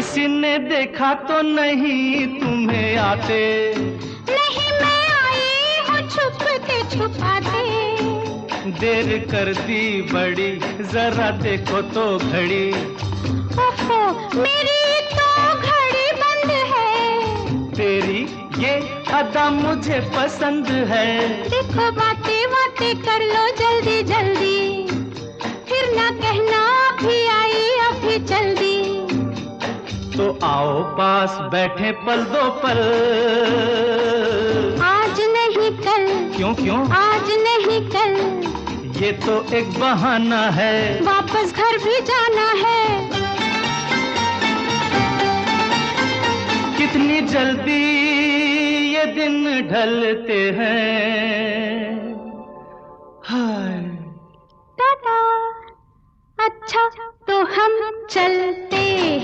किसी ने देखा तो नहीं तुम्हें आते? नहीं, मैं आई हूँ छुपते छुपाते। देर कर दी बड़ी, जरा देखो तो घड़ी। ओहो, मेरी तो घड़ी बंद है। तेरी ये अदा मुझे पसंद है। देखो बातें बातें कर लो जल्दी जल्दी, फिर ना कहना अभी आई अभी जल्दी। तो आओ पास बैठे पल दो पल। आज नहीं कल। क्यों क्यों? आज नहीं कल। ये तो एक बहाना है, वापस घर भी जाना है। कितनी जल्दी ये दिन ढलते हैं। हाय टाटा। अच्छा तो हम चलते हैं।